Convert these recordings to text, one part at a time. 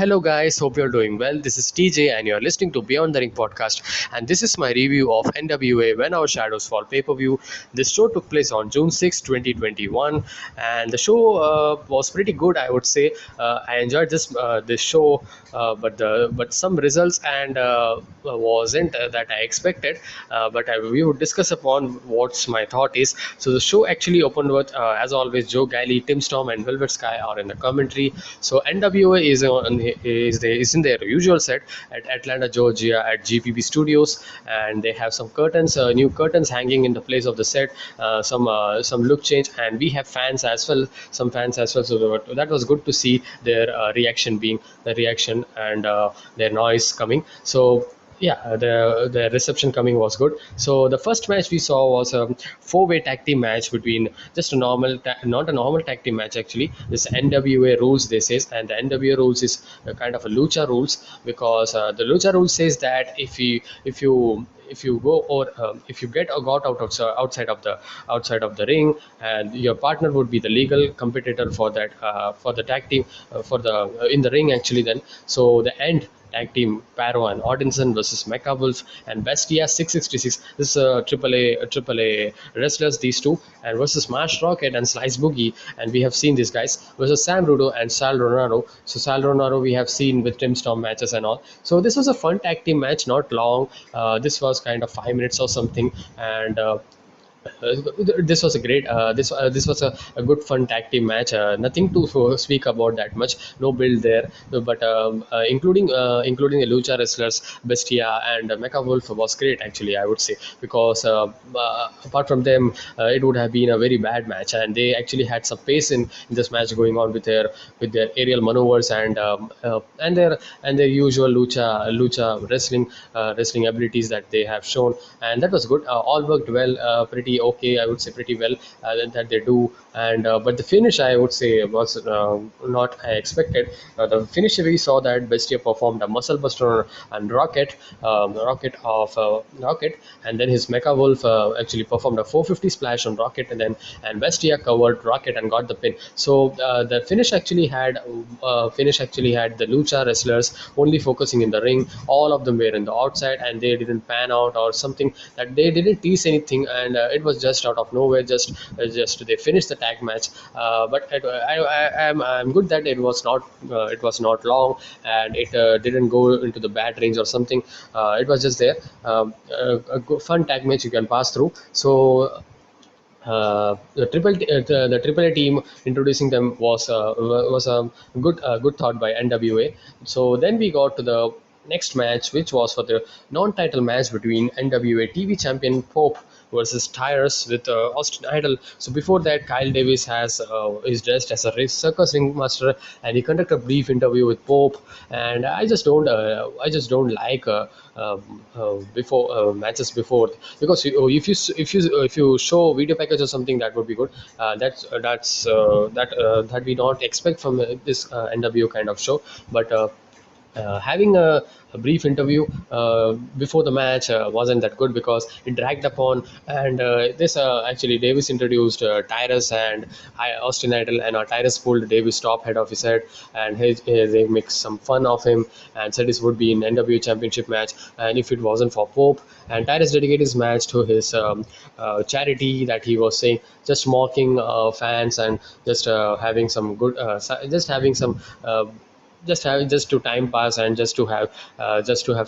Hello, guys. Hope you're doing well. This is TJ, and you're listening to Beyond the Ring podcast. And this is my review of NWA When Our Shadows Fall pay per view. This show took place on June 6, 2021, and the show was pretty good, I would say. I enjoyed this show, but some results and wasn't that I expected. We would discuss upon what's my thought is. So the show actually opened with, as always, Joe Galley, Tim Storm, and Velvet Sky are in the commentary. So NWA is in their usual set at Atlanta, Georgia, at GPB Studios, and they have some curtains, new curtains hanging in the place of the set, some look change, and we have fans as well, some fans as well. So that was good to see their reaction and their noise coming. So yeah, the reception coming was good. So the first match we saw was a four-way tag team match between just a not a normal tag team match actually. This NWA rules they says, and the NWA rules is a kind of a lucha rules, because the lucha rule says that if you go or if you get or got outside of the ring, and your partner would be the legal competitor for that for the tag team for the in the ring actually, then so the end tag team Paro and Odinson versus Mecha Wolf and Bestia 666. This is triple A wrestlers, these two, and versus Smash Rocket and Slice Boogie. And we have seen these guys versus Sam Rudo and Sal Ronaro. So Sal Ronaro we have seen with Tim Storm matches and all. So this was a fun tag team match, not long. This was kind of 5 minutes or something, and this was a great this was a good fun tag team match. Nothing to speak about that much, no build there, but including the lucha wrestlers Bestia and Mecha Wolf was great actually, I would say, because apart from them it would have been a very bad match, and they actually had some pace in this match going on with their aerial maneuvers and their usual wrestling abilities that they have shown, and that was good. All worked well, pretty okay, I would say, pretty well, that they do. And but the finish, I would say, was not I expected. The finish, we saw that Bestia performed a muscle buster and Rocket, and then his Mecha Wolf actually performed a 450 splash on Rocket, and Bestia covered Rocket and got the pin. So the finish actually had the lucha wrestlers only focusing in the ring. All of them were in the outside, and they didn't pan out or something, that they didn't tease anything, and it was just out of nowhere. Just they finished the tag match, I'm good that it was not long, and it didn't go into the bad range or something. It was just there, fun tag match you can pass through. So the Triple A team introducing them was a good thought by NWA. So then we got to the next match, which was for the non-title match between NWA TV champion Pope versus Tyrus with Austin Idol. So before that, Kyle Davis is dressed as a circus ringmaster, and he conducted a brief interview with Pope. And I just don't like before matches before, because if you show video package or something, that would be good. That we don't expect from this NWO kind of show, but. Having a brief interview before the match wasn't that good, because it dragged upon, and this actually Davis introduced Tyrus and Austin Idol, and Tyrus pulled Davis top head of his head, and they make some fun of him and said this would be an NWA championship match, and if it wasn't for Pope. And Tyrus dedicated his match to his charity that he was saying, just mocking fans, and just having some good just having some just to time pass, and just to have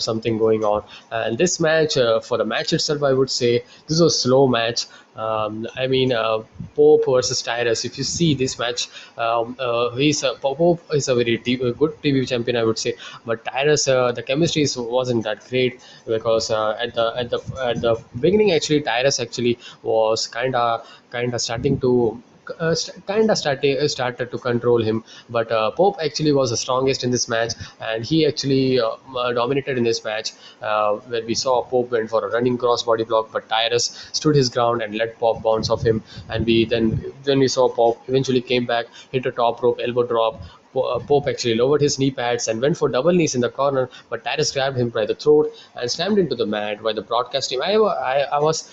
something going on. And this match, for the match itself, I would say this was a slow match. Pope versus Tyrus, if you see this match, Pope is a very good TV champion, I would say, but Tyrus, the chemistry wasn't that great, because at the beginning actually Tyrus actually was kind of starting to started to control him, but Pope actually was the strongest in this match, and he actually dominated in this match, where we saw Pope went for a running crossbody block, but Tyrus stood his ground and let Pope bounce off him, and we saw Pope eventually came back, hit a top rope elbow drop, Pope actually lowered his knee pads and went for double knees in the corner, but Tyrus grabbed him by the throat and slammed into the mat. While the broadcast team, I was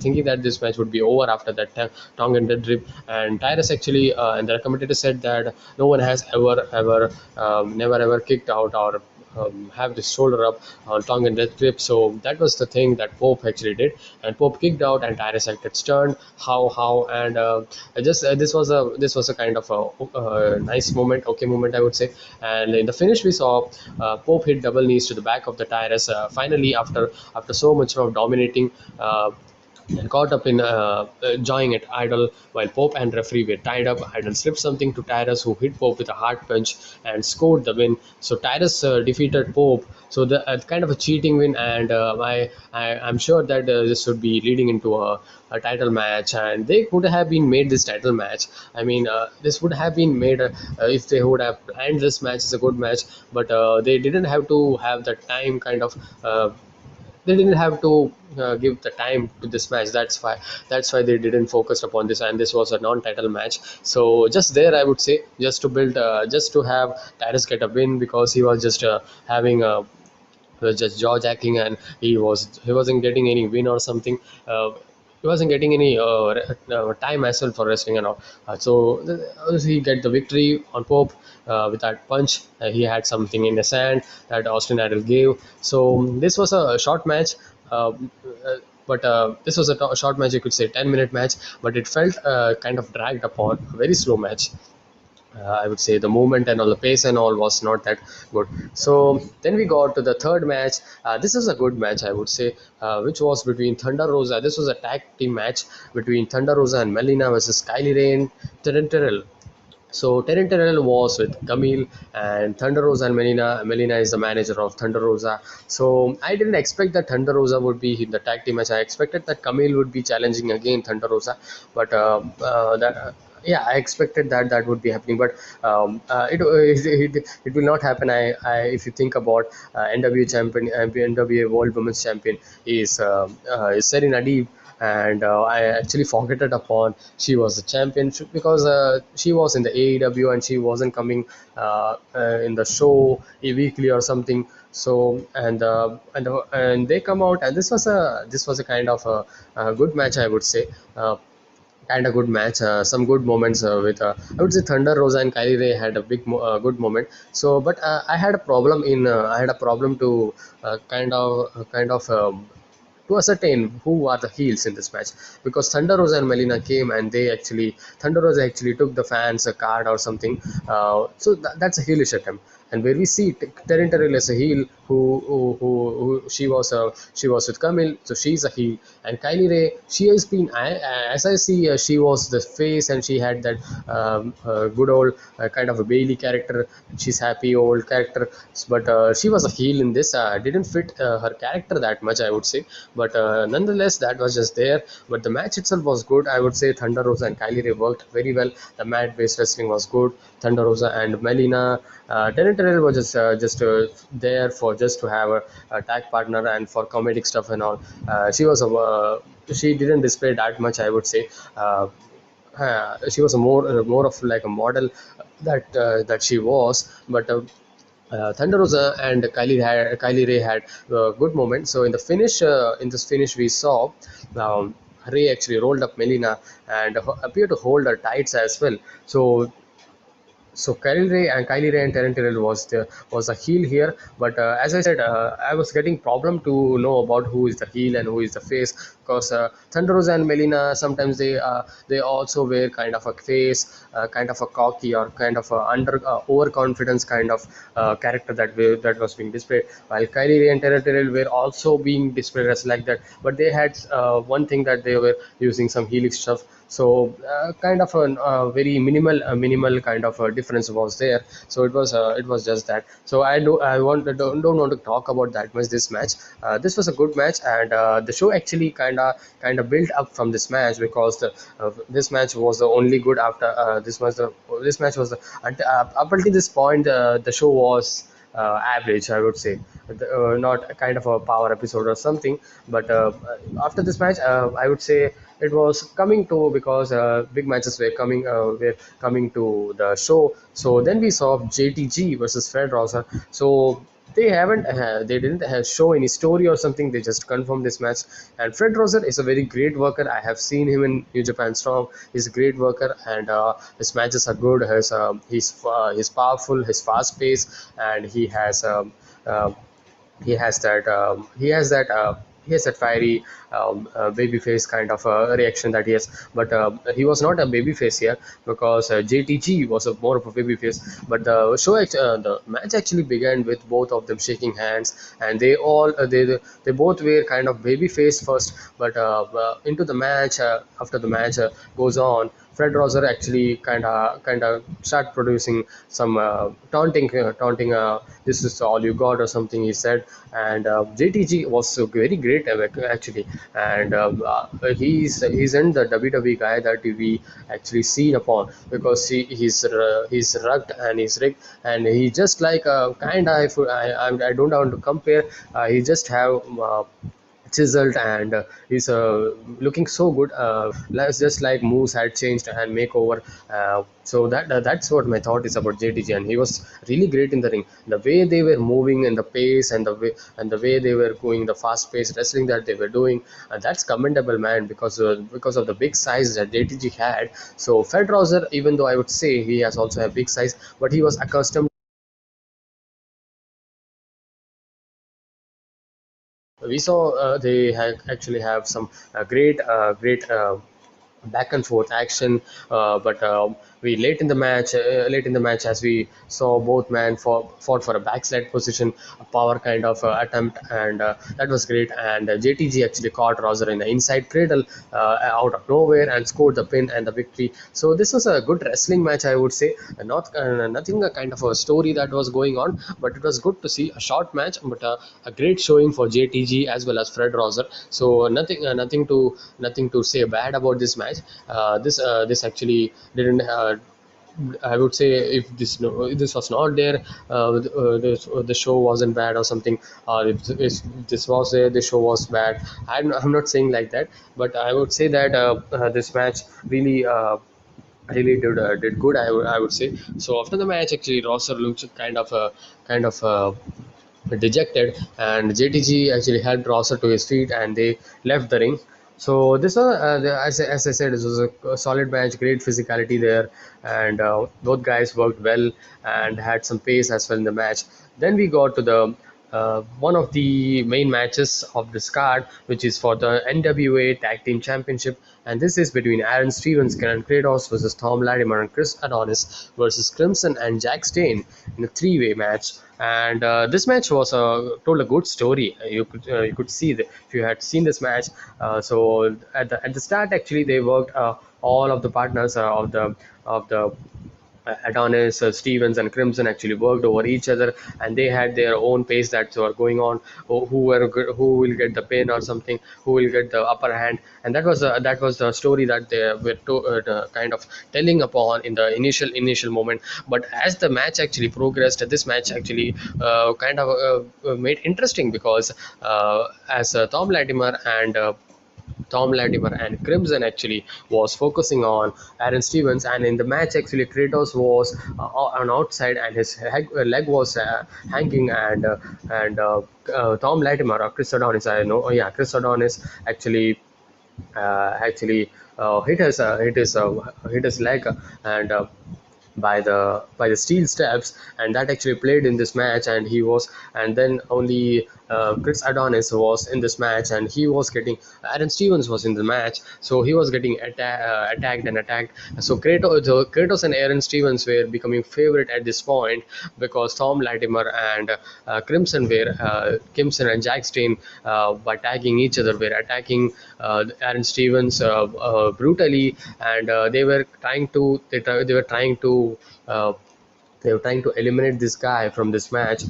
thinking that this match would be over after that tongue and dead rip. And Tyrus actually and the commentator said that no one has never ever kicked out or have the shoulder up on tongue and death grip. So that was the thing that Pope actually did, and Pope kicked out, and Tyrus acted stern. How and just this was a kind of nice moment, okay moment I would say. And in the finish, we saw Pope hit double knees to the back of the Tyrus. Finally, after so much of dominating. And caught up in enjoying it. Idol, while Pope and referee were tied up, Idol slipped something to Tyrus, who hit Pope with a hard punch and scored the win. So Tyrus defeated Pope. So the kind of a cheating win, and I'm sure that this would be leading into a title match, and they could have been made this title match. I mean, this would have been made if they would have planned this match as a good match, but they didn't have to have the time kind of. They didn't have to give the time to this match. That's why they didn't focus upon this, and this was a non-title match. So just there, I would say, just to build, just to have Tyrus get a win, because he was just having a was just jaw jacking, and he wasn't getting any win or something. He wasn't getting any time as well for wrestling and all. He get the victory on Pope with that punch. He had something in his hand that Austin Idol gave. So this was a short match. Uh, but this was a short match, you could say 10-minute match, but it felt kind of dragged upon, a very slow match. I would say the movement and all the pace and all was not that good. So then we got to the third match. This is a good match, I would say, which was between Thunder Rosa. This was a tag team match between Thunder Rosa and Melina versus Kylie Ray and Terrell Terrell. So Terry Terrell was with Camille, and Thunder Rosa and Melina. Melina is the manager of Thunder Rosa. So I didn't expect that Thunder Rosa would be in the tag team match. I expected that Camille would be challenging again Thunder Rosa, but yeah, I expected that that would be happening, but it will not happen. If you think about NWA champion, NWA World Women's Champion is Serena Deeb, and I actually forgot it upon she was the champion because she was in the AEW and she wasn't coming in the show weekly or something. So and they come out, and this was a kind of a good match, I would say. And a good match, some good moments with I would say Thunder Rosa and Kylie Ray had a good moment. So, but I had a problem to to ascertain who are the heels in this match, because Thunder Rosa and Melina came, and Thunder Rosa actually took the fans a card or something. So that's a heelish attempt. And where we see Terry Terrell as a heel, who she was with Camille, so she's a heel. And Kylie Ray, she has been, as I see, she was the face, and she had that good old kind of a Bailey character. She's happy old character, but she was a heel in this. Didn't fit her character that much, I would say, but nonetheless, that was just there. But the match itself was good. I would say Thunder Rosa and Kylie Ray worked very well. The mat-based wrestling was good. Thunder Rosa and Melina. Terry Terrell was there for just to have a tag partner and for comedic stuff and all. She didn't display that much, I would say. She was a more of like a model that she was, but. Thunder Rosa and Kylie Ray had good moments. So in this finish, we saw Ray actually rolled up Melina and appeared to hold her tights as well. So Kylie Ray and Terry Terrell was a heel here, but as I said, I was getting problem to know about who is the heel and who is the face, because Thunder Rosa and Melina sometimes they also wear kind of a face, kind of a cocky or kind of a overconfidence kind of character that was being displayed, while Kylie Ray and Terry Terrell were also being displayed as like that, but they had one thing that they were using some heelish stuff. So kind of a very minimal kind of a difference was there. So it was just that. So don't want to talk about that much this match. This was a good match, and the show actually kind of built up from this match, because this match was the only good after this match was the up until this point, the show was average, I would say. Not a kind of a power episode or something, but after this match, I would say it was coming to, because big matches were coming to the show. So then we saw JTG versus Fred Rosser. So they didn't show any story or something. They just confirmed this match. And Fred Rosser is a very great worker. I have seen him in New Japan Strong. He's a great worker, and his matches are good. He's powerful, he's fast paced, and uh, he has that he has that fiery baby face kind of reaction that he has. But he was not a baby face here, because JTG was more of a baby face. But the match actually began with both of them shaking hands, and they both were kind of baby face first. But into the match, after the match goes on, Fred Rosser actually kind of start producing some taunting. This is all you got or something, he said. And JTG was very great actually. And he's in the WWE guy that we actually seen upon, because he's rugged and he's rigged, and he just like kind of, if I don't want to compare, he just have chiseled, and he's looking so good. Just like moves had changed and makeover. So that's what my thought is about JTG, and he was really great in the ring. The way they were moving, and the pace, and the way they were going, the fast paced wrestling that they were doing, that's commendable, man. Because of the big size that JTG had. So Fred Rosser, even though I would say he has also a big size, but he was accustomed. We saw actually have some great back and forth action. But we late in the match, as we saw both men fought for a backslide position, a power kind of attempt, and that was great. And JTG actually caught Roger in the inside cradle out of nowhere, and scored the pin and the victory. So this was a good wrestling match, I would say. Not nothing a kind of a story that was going on, but it was good to see a short match, but a great showing for JTG as well as Fred Roser. So nothing to say bad about this match. This actually didn't. I would say, if this was not there, the show wasn't bad or something. Or if this was there, the show was bad. I'm not saying like that, but I would say that this match really did good. I would say. So after the match, actually, Rosser looked kind of dejected, and JTG actually helped Rosser to his feet, and they left the ring. So this was, as I said, this was a solid match, great physicality there, and both guys worked well and had some pace as well in the match. Then we got to the one of the main matches of this card, which is for the NWA Tag Team Championship, and this is between Aaron Stevens, Karen Kratos versus Tom Latimer and Chris Adonis versus Crimson and Jack Stain in a three-way match. And this match was told a good story. You could see that if you had seen this match. So at the start, actually, they worked all of the partners of the Adonis, Stevens, and Crimson actually worked over each other, and they had their own pace that were going on. Who will get the pin or something, who will get the upper hand, and that was the story that they were kind of telling upon in the initial moment. But as the match actually progressed, this match actually kind of made interesting, because as Tom Latimer and Crimson actually was focusing on Aaron Stevens, and in the match actually Kratos was on outside, and his leg was hanging, and Tom Latimer or Chris Adonis, I know, oh yeah, Chris Adonis actually hit his leg, and by the steel steps, and that actually played in this match. And then only Chris Adonis was in this match, and he was getting Aaron Stevens was in the match, so he was getting attacked. So Kratos and Aaron Stevens were becoming favorite at this point, because Tom Latimer and Crimson and Jack Stain, by tagging each other, were attacking Aaron Stevens brutally, and they were trying to they were trying to eliminate this guy from this match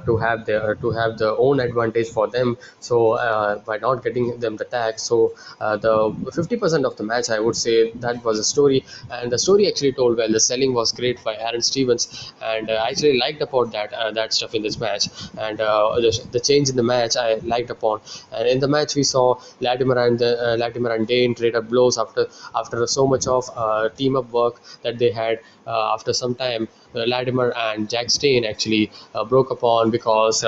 to have the own advantage for them. So by not getting them the tag, so the 50% of the match, I would say, that was a story, and the story actually told well. The selling was great by Aaron Stevens, and I actually liked about that stuff in this match, and the change in the match I liked upon. And in the match we saw Latimer and Dane traded blows after so much of team up work that they had. After some time, Latimer and Jack Stein actually broke upon because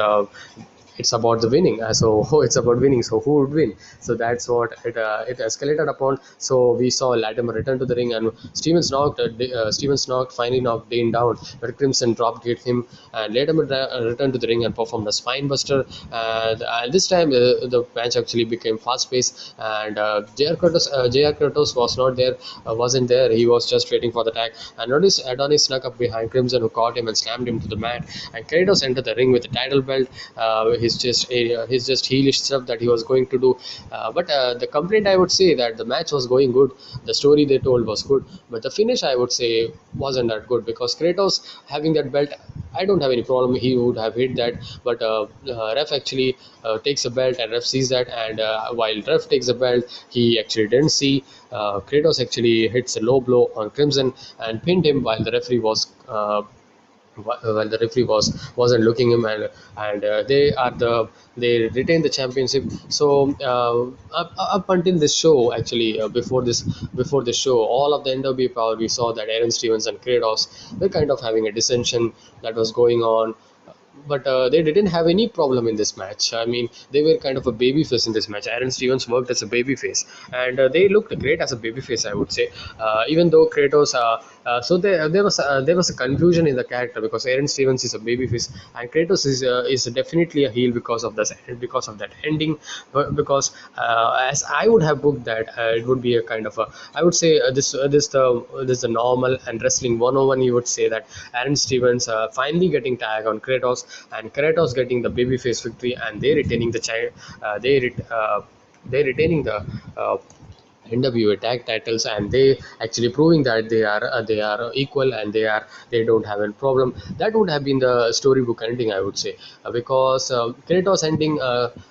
it's about the winning. So it's about winning. So who would win? So that's what it escalated upon. So we saw Latimer return to the ring, and Stevens finally knocked Dane down, but Crimson drop kicked him, and Latimer returned to the ring and performed a spine buster. And this time the match actually became fast paced, and JR Kratos was not there, wasn't there. He was just waiting for the tag, and Adonis snuck up behind Crimson, who caught him and slammed him to the mat. And Kratos entered the ring with the title belt. His just heelish stuff that he was going to do. But the complaint, I would say, that the match was going good, the story they told was good, but the finish, I would say, wasn't that good, because Kratos having that belt, I don't have any problem. He would have hit that, but ref actually takes a belt, and ref sees that, and while ref takes the belt, he actually didn't see. Kratos actually hits a low blow on Crimson and pinned him while the referee was. While the referee wasn't looking him, and they retain the championship. So up until this show, actually, before this show, all of the NWA power, we saw that Aaron Stevens and Kratos were kind of having a dissension that was going on, but they didn't have any problem in this match. I mean, they were kind of a baby face in this match. Aaron Stevens worked as a baby face, and they looked great as a baby face, I would say. Even though Kratos, so there was a confusion in the character, because Aaron Stevens is a baby face and Kratos is definitely a heel because of that ending. Because as I would have booked that, it would be a kind of a, I would say, this the normal and wrestling 101. You would say that Aaron Stevens finally getting tag on Kratos, and Kratos getting the babyface victory, and they retaining the they retaining the NWA tag titles, and they actually proving that they are equal, and they don't have any problem. That would have been the storybook ending, I would say, because Kratos ending,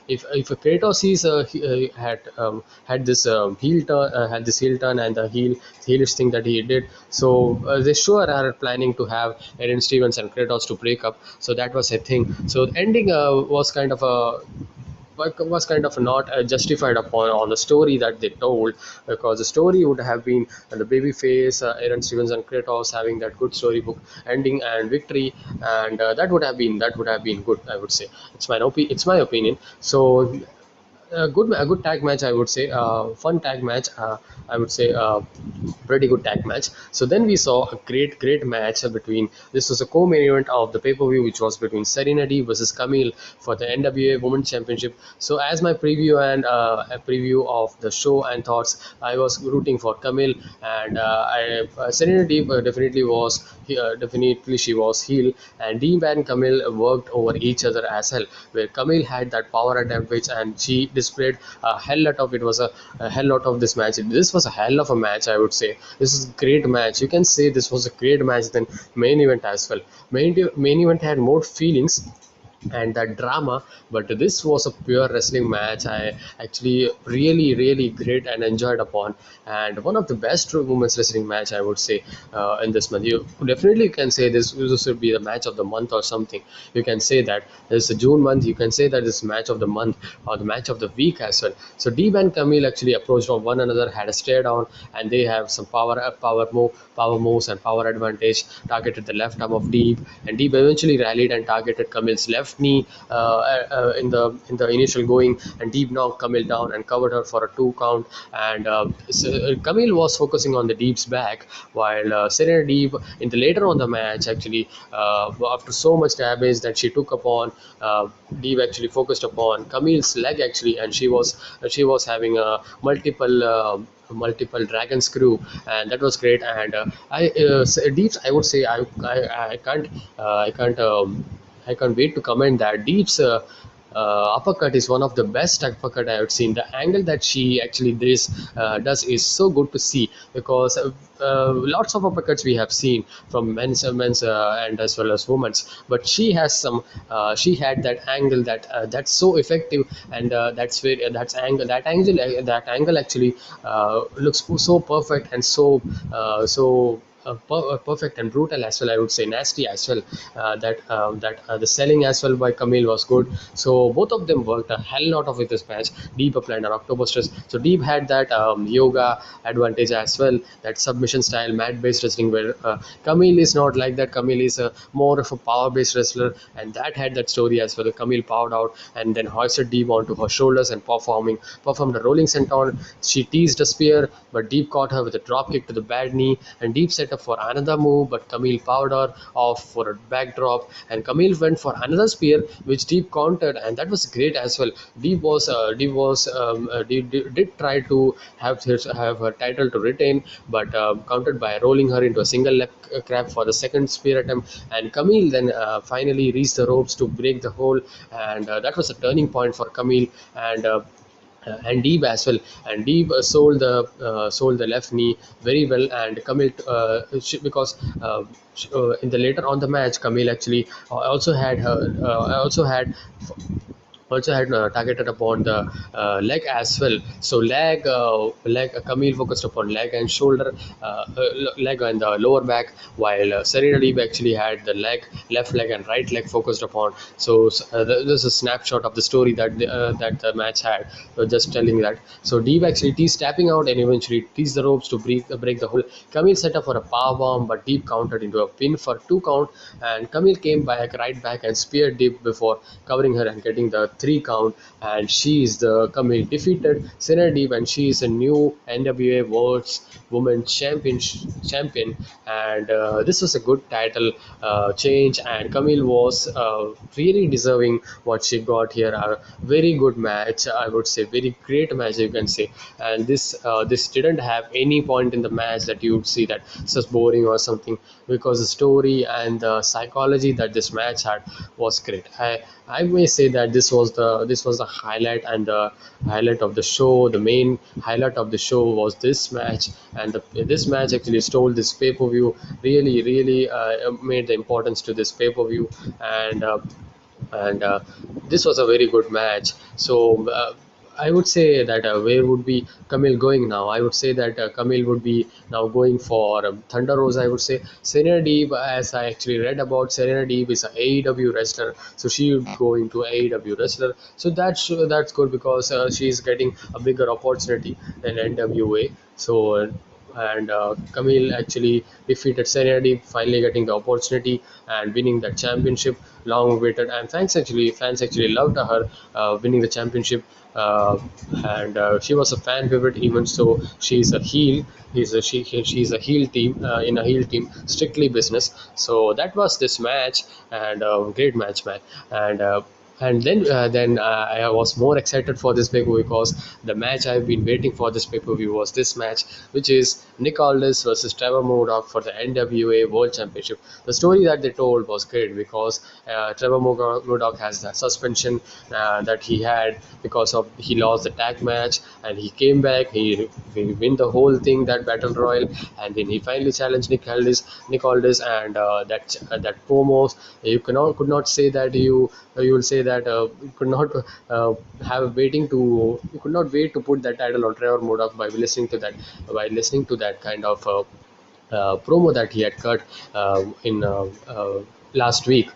if Kratos is had this heel turn and the heelish thing that he did. So they sure are planning to have Aaron Stevens and Kratos to break up. So that was a thing. So the ending was kind of not justified upon on the story that they told, because the story would have been the babyface Aaron Stevens and Kratos having that good storybook ending and victory, and that would have been good, I would say. It's my opinion. So a good tag match, I would say. Fun tag match, I would say. Pretty good tag match. So then we saw a great match between, this was a co-main event of the pay-per-view, which was between Serena Deeb versus Camille for the NWA Women's Championship. So as my preview and a preview of the show and thoughts, I was rooting for Camille, and Serena Deeb definitely she was heel, and Deeb and Camille worked over each other as hell, where Camille had that power advantage, and she displayed a hell lot of, it was a hell lot of this match. This was a hell of a match, I would say. This is a great match. You can say this was a great match than main event as well. Main event had more feelings and that drama, but this was a pure wrestling match. I actually really great and enjoyed upon, and one of the best women's wrestling match, I would say, in this month. You definitely can say this should be the match of the month or something. You can say that this is a June month, you can say that this match of the month or the match of the week as well. So Deeb and Camille actually approached on one another, had a stare down, and they have some power moves and power advantage. Targeted the left arm of Deeb, and Deeb eventually rallied and targeted Camille's left knee in the initial going, and Deeb knocked Camille down and covered her for a 2 count. And Camille was focusing on the Deeb's back, while Serena Deeb in the later on the match, actually, after so much damage that she took upon, Deeb actually focused upon Camille's leg, actually, and she was having a multiple dragon screw, and that was great. And Deeps, I would say, I can't wait to comment that Deeps uppercut is one of the best uppercut I have seen. The angle that she actually does is so good to see, because lots of uppercuts we have seen from men's and as well as women's, but she has some. She had that angle that's so effective, and that angle actually looks so perfect and perfect and brutal as well. I would say nasty as well. The selling as well by Camille was good. So both of them worked a hell lot of with this match. Deep applied an October stress. So Deep had that yoga advantage as well. That submission style mat based wrestling where Camille is not like that. Camille is more of a power based wrestler, and that had that story as well. Camille powered out and then hoisted Deep onto her shoulders and performed a rolling senton. She teased a spear, but Deep caught her with a drop kick to the bad knee, and Deep set up for another move, but Camille powered her off for a backdrop, and Camille went for another spear, which Deep countered, and that was great as well. Deep did try to have her title to retain, but countered by rolling her into a single leg crab for the second spear attempt, and Camille then finally reached the ropes to break the hold, and that was a turning point for Camille. And Deeb as well. And Deeb sold the left knee very well, and Camille because in the later on the match, Camille actually also had targeted upon the leg as well. So Camille focused upon leg and shoulder, leg and the lower back, while Serena Deeb actually had the left leg and right leg focused upon. So this is a snapshot of the story that the match had. So just telling that. So Deeb actually teased tapping out and eventually teased the ropes to break the hold. Camille set up for a power bomb, but Deeb countered into a pin for 2 count, and Camille came back right back and speared Deeb before covering her and getting the 3 count, and she is the Camille defeated Serena Deeb, and she is a new NWA World's Women Champion, and this was a good title change, and Camille was really deserving what she got here. A very good match, I would say, very great match you can say, and this didn't have any point in the match that you would see that it's just boring or something, because the story and the psychology that this match had was great. I may say that this was the highlight, and the highlight of the show. The main highlight of the show was this match, and this match actually stole this pay per view. Really, made the importance to this pay per view, and this was a very good match. So. I would say that where would be Camille going now? I would say that Camille would be now going for Thunder Rose. I would say Serena Deeb, as I actually read about, Serena Deeb is an AEW wrestler, so she would go into AEW wrestler. So that's good, because she is getting a bigger opportunity than NWA. So. And Camille actually defeated Serena Deeb, finally getting the opportunity and winning the championship, long awaited. And fans actually loved her winning the championship, uh, and she was a fan favorite. Even so, she's a heel. She's a heel team, in a heel team, strictly business. So that was this match, and great match, man. And then I was more excited for this pay-per-view, because the match I've been waiting for this pay-per-view was this match, which is Nick Aldis versus Trevor Murdoch for the NWA World Championship. The story that they told was great, because Trevor Murdoch has the suspension that he had because of he lost the tag match, and he came back. He win the whole thing, that battle royal, and then he finally challenged Nick Aldis, and that promos, could not say that you will say that you could not you could not wait to put that title on Trevor Murdoch by listening to that kind of promo that he had cut in last week.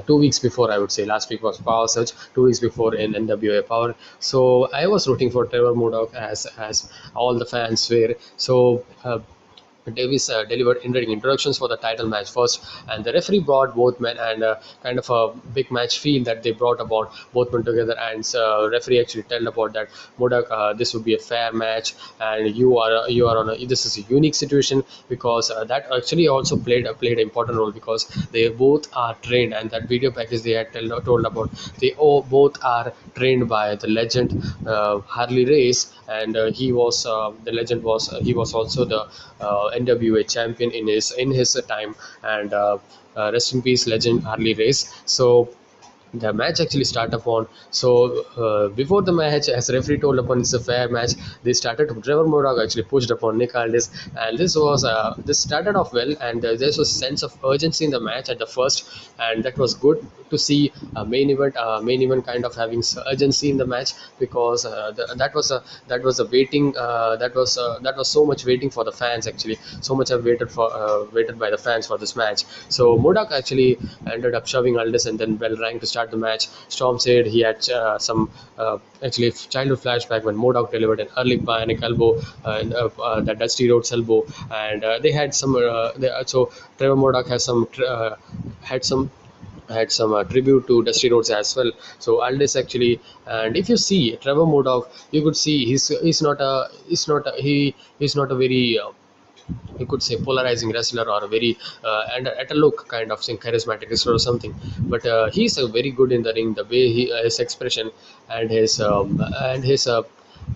2 weeks before, I would say. Last week was Power Surge. 2 weeks before in NWA Power. So I was rooting for Trevor Murdoch, as all the fans were. So. Davis delivered in-ring introductions for the title match first, and the referee brought both men, and kind of a big match feel that they brought about both men together. And referee actually told about that Murdoch, this would be a fair match, and you are on this is a unique situation, because that actually also played an important role, because they both are trained, and that video package they had told about, they both are trained by the legend Harley Race, and the legend was he was also the NWA champion in his time, and rest in peace, legend Harley Race. So the match actually start upon. So before the match, as referee told upon it's a fair match, they started. Trevor Murdoch actually pushed upon Nick Aldis, and this started off well, and there was a sense of urgency in the match at the first, and that was good to see a main event kind of having urgency in the match, because that was a waiting that was so much waiting for the fans actually, so much have waited by the fans for this match. So Murdoch actually ended up shoving Aldis, and then bell rang to start the match. Storm said he had some actually childhood flashback when Murdoch delivered an early bionic elbow, that Dusty Rhodes elbow, and they had some. So Trevor Murdoch has some had some had some tribute to Dusty Rhodes as well. So Aldis actually, and if you see Trevor Murdoch, you could see he's not a very you could say polarizing wrestler, or a very and at a look kind of saying charismatic wrestler or something, but he's a very good in the ring. The way his expression and his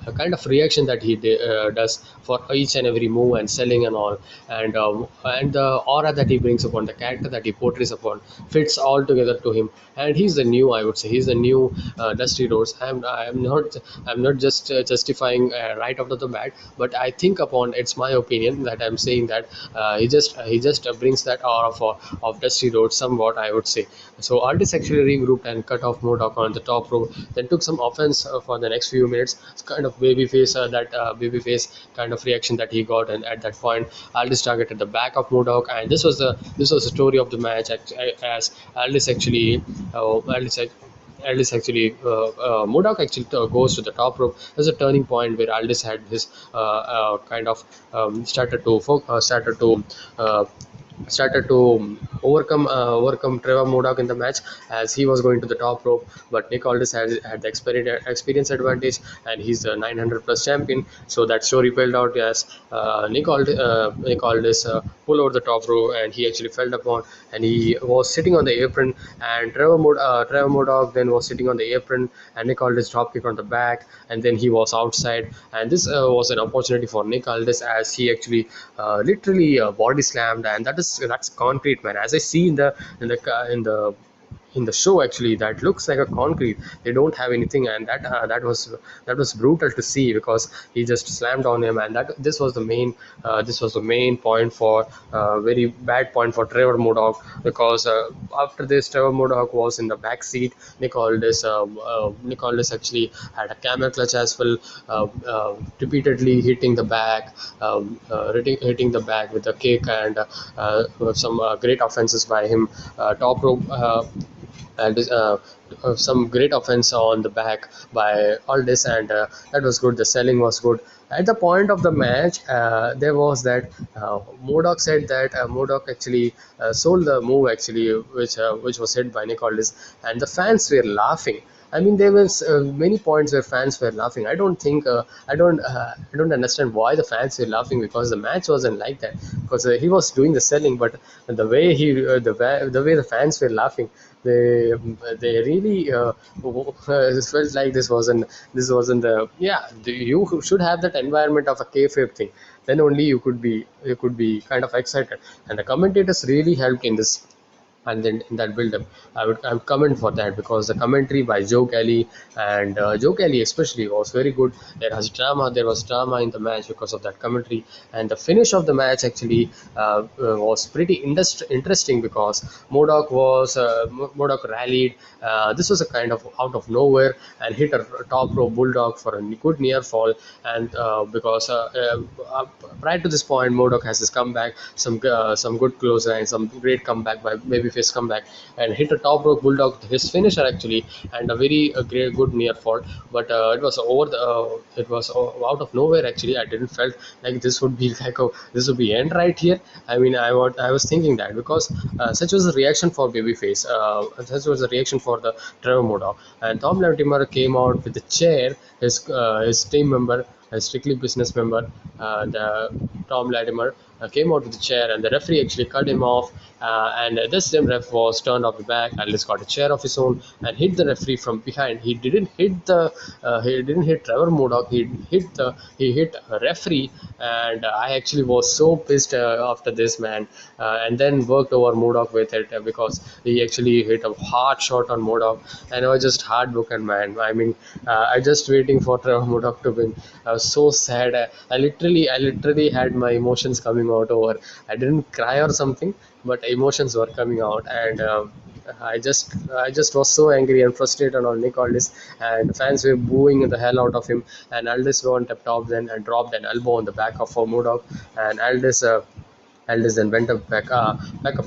a kind of reaction that he does for each and every move and selling and all, and the aura that he brings upon, the character that he portrays upon, fits all together to him. And he's the new, I would say, he's the new Dusty Rhodes. I'm not just justifying right out of the bat, but I think upon, it's my opinion that I'm saying that he just brings that aura of Dusty Rhodes somewhat, I would say. So Aldis actually regrouped and cut off Murdoch on the top rope, then took some offense for the next few minutes. It's kind of babyface kind of reaction that he got, and at that point, Aldis targeted the back of Murdoch, and this was the story of the match, as Aldis actually Aldis actually Murdoch actually goes to the top rope. There's a turning point where Aldis had his kind of uh, started to overcome Trevor Murdoch in the match, as he was going to the top rope. But Nick Aldis had the experience advantage, and he's a 900 plus champion. So that story played out as Nick Aldis pulled over the top rope, and he actually fell upon, and he was sitting on the apron, and Trevor Murdoch then was sitting on the apron, and Nick Aldis drop kick on the back, and then he was outside. And this was an opportunity for Nick Aldis, as he actually literally body slammed, and that's concrete, man. As I see in the show, actually, that looks like a concrete. They don't have anything, and that was brutal to see, because he just slammed on him, and that this was the main point for very bad point for Trevor Murdoch, because after this, Trevor Murdoch was in the back seat. Nick Aldis actually had a camel clutch as well, repeatedly hitting the back, hitting the back with the kick, and some great offenses by him, top rope. And some great offense on the back by Aldis, and that was good. The selling was good. At the point of the match, there was that Murdoch said that Murdoch actually sold the move, actually, which was hit by Nick Aldis, and the fans were laughing. I mean, there was many points where fans were laughing. I don't think I don't understand why the fans were laughing, because the match wasn't like that. Because he was doing the selling, but the way the fans were laughing, they really felt like this wasn't the, yeah, you should have that environment of a kayfabe thing. Then only you could be kind of excited, and the commentators really helped in this. And then in that build up, I would comment for that, because the commentary by Joe Kelly, and Joe Kelly especially, was very good. There was drama in the match because of that commentary, and the finish of the match actually was pretty interesting, because Murdoch rallied. This was a kind of out of nowhere, and hit a top rope bulldog for a good near fall. And because prior to this point, Murdoch has his comeback, some good close line, some great comeback by babyface comeback, and hit a top rope bulldog, his finisher actually, and a very great good near fall. But it was out of nowhere actually. I didn't felt like this would be this would be end right here. I mean, I was thinking that, because such was the reaction for babyface, such was the reaction for the Trevor Murdoch. And Tom Latimer came out with the chair, his team member, a strictly business member, and Tom Latimer came out with a chair, and the referee actually cut him off. And this same ref was turned off the back. Aldis got a chair of his own and hit the referee from behind. He didn't hit Trevor Murdoch. He hit a referee, and I actually was so pissed after this, man. And then worked over Murdoch with it because he actually hit a hard shot on Murdoch, and I was just heartbroken, man. I mean, I just waiting for Trevor Murdoch to win. I was so sad. I literally had my emotions coming out over. I didn't cry or something, but emotions were coming out, and I just was so angry and frustrated on Nick Aldis, and fans were booing the hell out of him. And Aldis went up top then and dropped an elbow on the back of Murdoch, and Aldis then went back up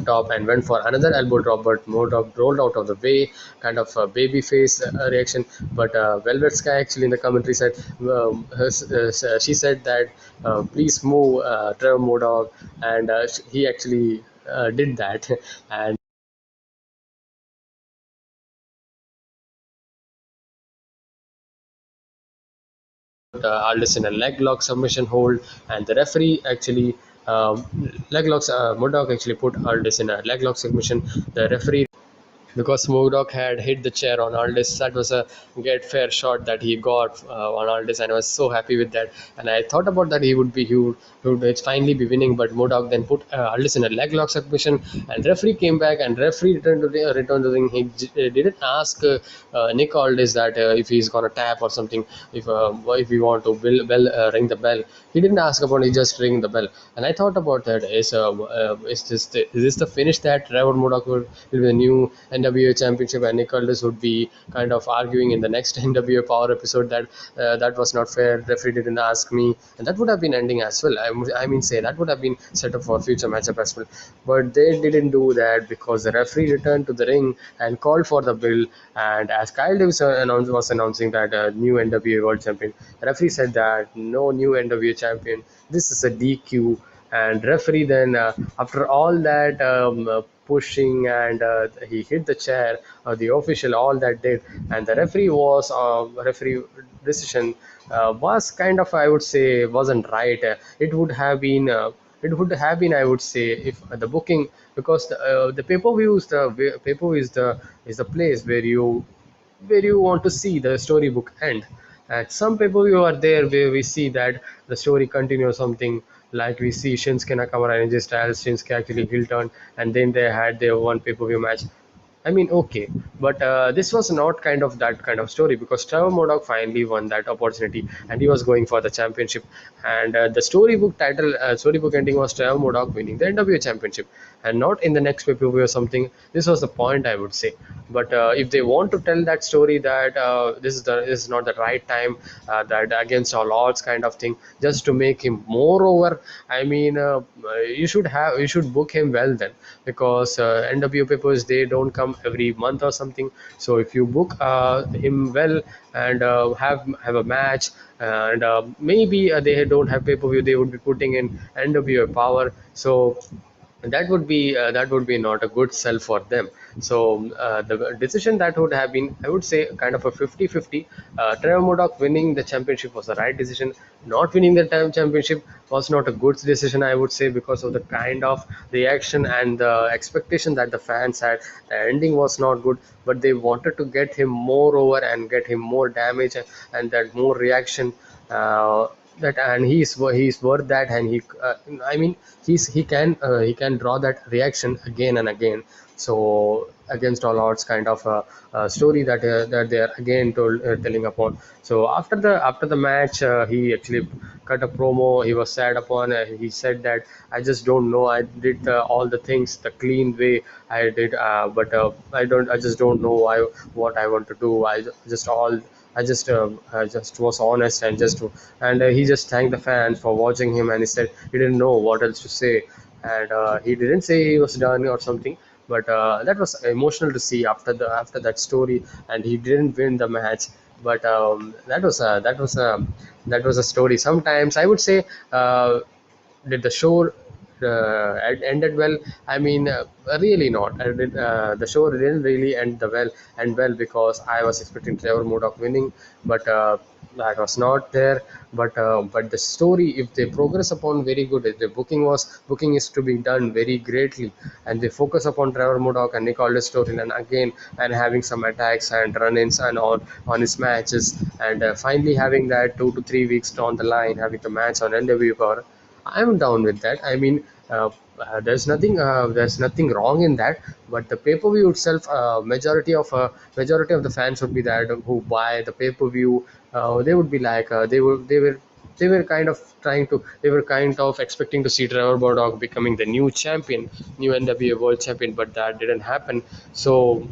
top and went for another elbow drop, but Murdoch rolled out of the way, kind of a baby face reaction. But Velvet Sky actually in the commentary said, she said that please move Trevor Murdoch, and he actually did that. And Aldis in a leg lock submission hold, and the referee actually leg locks. Murdoch actually put Aldis in a leg lock submission. The referee, because Murdoch had hit the chair on Aldis. That was a get fair shot that he got on Aldis, and I was so happy with that. And I thought about that he would finally be winning, but Murdoch then put Aldis in a leg lock submission, and referee came back and referee returned to the ring. He didn't ask Nick Aldis that if he's gonna tap or something, if we want to ring the bell. He didn't ask about it, he just ring the bell. And I thought about that, is this the finish that Trevor Murdoch will be the new NWA championship, and Nick Aldis would be kind of arguing in the next NWA Power episode that that was not fair, referee didn't ask me, and that would have been ending as well. I mean, say that would have been set up for future matchup as well, but they didn't do that because the referee returned to the ring and called for the bill. And as Kyle Davis was announcing that new NWA World Champion, the referee said that no new NWA champion, this is a DQ. And referee then, after all that pushing, and he hit the chair, the official all that did, and the referee decision was kind of, I would say, wasn't right. It would have been, I would say, if the booking, because the pay-per-view is the place where you want to see the storybook end. At some pay-per-view are there where we see that the story continues something, like we see Shinsuke Nakamura and AJ Styles, Shinsuke actually heel turn, and then they had their one pay-per-view match. I mean, okay, but this was not kind of that kind of story, because Trevor Murdoch finally won that opportunity, and he was going for the championship. And the storybook ending was Trevor Murdoch winning the NWA championship, and not in the next pay per view or something. This was the point, I would say. But if they want to tell that story that this is not the right time, that against all odds kind of thing, just to make him more over, I mean, you should book him well then, because NWA papers, they don't come every month or something. So if you book him well, and have a match, and maybe they don't have pay per view, they would be putting in NWA Power. So that would be not a good sell for them. So the decision that would have been, I would say, kind of a 50-50. Trevor Murdoch winning the championship was the right decision. Not winning the time championship was not a good decision, I would say, because of the kind of reaction and the expectation that the fans had. The ending was not good, but they wanted to get him more over and get him more damage, and that more reaction. That, and he's worth that, and I mean, he can draw that reaction again and again. So against all odds kind of a story that they are again telling upon. So after the match, he actually cut a promo. He was sad upon, he said that I just don't know, I did all the things the clean way I did, but I just don't know what I want to do. I just was honest, and he just thanked the fans for watching him, and he said he didn't know what else to say. And he didn't say he was done or something, but that was emotional to see after that story. And he didn't win the match, but that was a story. Sometimes I would say, did the show ended well? I mean, really not. The show didn't really end well, because I was expecting Trevor Murdoch winning, but that was not there. But the story, if they progress upon very good, if the booking is to be done very greatly, and they focus upon Trevor Murdoch and Nick Aldis storyline again, and having some attacks and run-ins and on his matches, and finally having that 2 to 3 weeks down the line, having the match on NW Power, I'm down with that. I mean, there's nothing wrong in that. But the pay-per-view itself, majority of the fans would be that who buy the pay-per-view. They would be like they were kind of they were kind of expecting to see Trevor Murdoch becoming the new champion, new NWA World Champion, but that didn't happen. So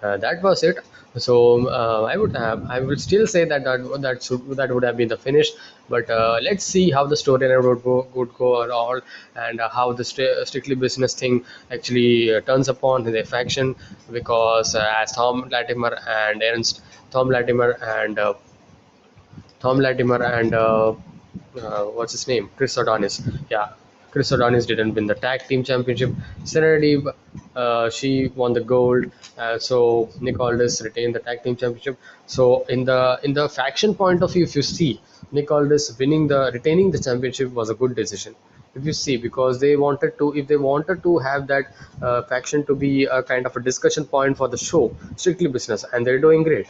that was it. So I would still say that would have been the finish. But let's see how the storyline would go and all, and how the strictly business thing actually turns upon the faction, because as Tom Latimer and what's his name? Chris Adonis. Yeah, Chris Adonis didn't win the tag team championship. Serenity, she won the gold. So Nick Aldis retained the tag team championship. So in the faction point of view, if you see, Nick Aldis retaining the championship was a good decision. If you see, because if they wanted to have that faction to be a kind of a discussion point for the show, strictly business, and they're doing great.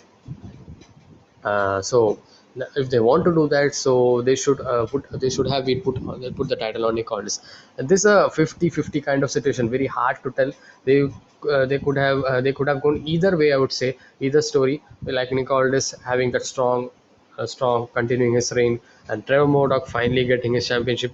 So if they want to do that, so they should have been put the title on Nick Aldis. And this is a 50-50 kind of situation, very hard to tell. They could have gone either way, I would say. Either story, like Nick Aldis having that strong continuing his reign, and Trevor Murdoch finally getting his championship.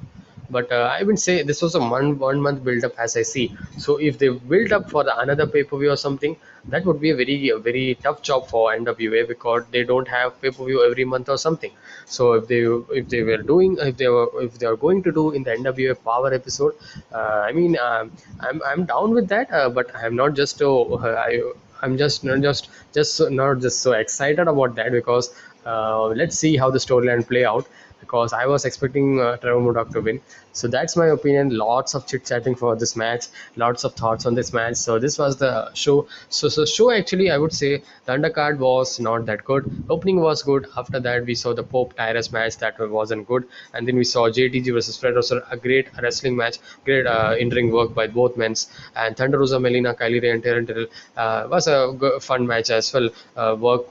But I would say this was a 1 month build up, as I see. So if they build up for the another pay per view or something, that would be a very tough job for NWA, because they don't have pay per view every month or something. So if they are going to do in the NWA Power episode, I mean, I'm down with that. But I'm not just I'm just not just so excited about that, because let's see how the storyline play out, because I was expecting Trevor Murdoch to win. So that's my opinion. Lots of chit chatting for this match, lots of thoughts on this match. So this was the show. So show actually, I would say the undercard was not that good. Opening was good. After that, we saw the Pope Tyrus match that wasn't good, and then we saw JTG versus Fred Rosser, a great wrestling match, great in-ring work by both men, and Thunder Rosa, Melina, Kylie Ray, and Taryn Terrell was a fun match as well. Well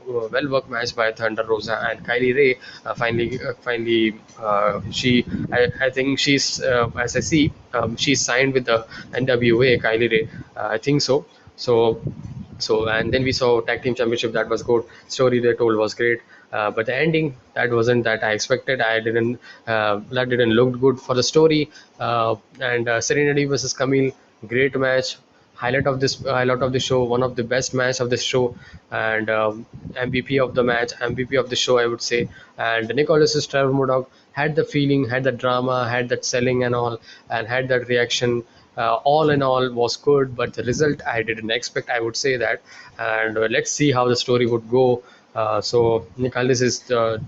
worked match by Thunder Rosa and Kylie Ray. Finally, I think as I see, she's signed with the NWA, Kylie Ray. I think so. And then we saw tag team championship, that was good. Story they told was great. But the ending, that wasn't that I expected. That didn't look good for the story. And Serenity versus Camille, great match. Highlight of the show, one of the best match of the show, and MVP of the match, MVP of the show, I would say. And Nicholas Trevor Murdoch had the feeling, had the drama, had that selling and all, and had that reaction. All in all was good, but the result I didn't expect, I would say that. And let's see how the story would go. So Nicholas is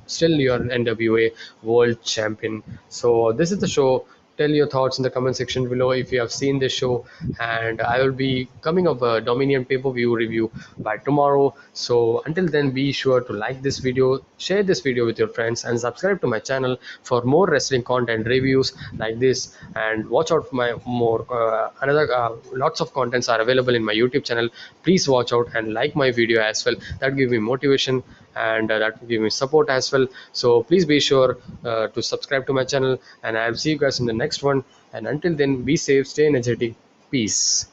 still your NWA World Champion. So this is the show. Tell your thoughts in the comment section below if you have seen this show, and I will be coming up a Dominion pay-per-view review by tomorrow. So until then, be sure to like this video, share this video with your friends, and subscribe to my channel for more wrestling content reviews like this. And watch out for my more another lots of contents are available in my YouTube channel. Please watch out and like my video as well. That gives me motivation, and that will give me support as well. So please be sure to subscribe to my channel, and I'll see you guys in the next one. And until then, be safe, stay energetic, peace.